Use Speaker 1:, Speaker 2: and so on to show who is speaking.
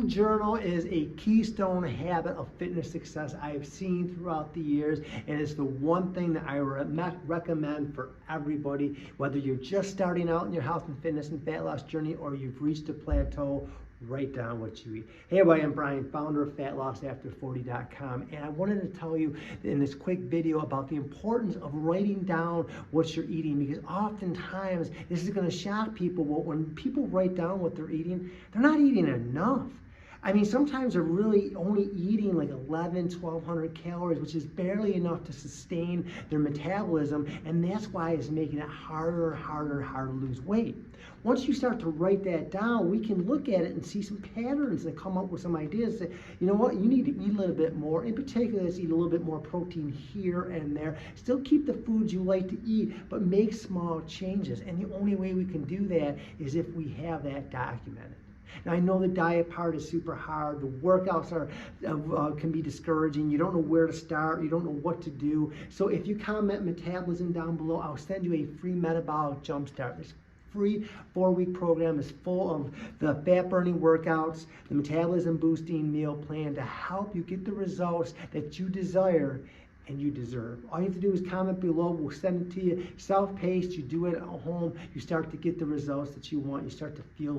Speaker 1: food journal is a keystone habit of fitness success I've seen throughout the years, and it's the one thing that I recommend for everybody, whether you're just starting out in your health and fitness and fat loss journey or you've reached a plateau. Write down what you eat. Hey everybody, I'm Brian, founder of FatLossAfter40.com, and I wanted to tell you in this quick video about the importance of writing down what you're eating, because oftentimes this is going to shock people, but when people write down what they're eating, they're not eating enough. I mean, sometimes they're really only eating like 1,200 calories, which is barely enough to sustain their metabolism, and that's why it's making it harder and harder and harder to lose weight. Once you start to write that down, we can look at it and see some patterns and come up with some ideas that, you know what, you need to eat a little bit more. In particular, let's eat a little bit more protein here and there. Still keep the foods you like to eat, but make small changes. And the only way we can do that is if we have that documented. Now, I know the diet part is super hard. The workouts can be discouraging. You don't know where to start. You don't know what to do. So if you comment Metabolism down below, I'll send you a free metabolic jumpstart. This free 4-week program is full of the fat burning workouts, the metabolism boosting meal plan to help you get the results that you desire and you deserve. All you have to do is comment below. We'll send it to you. Self-paced. You do it at home. You start to get the results that you want. You start to feel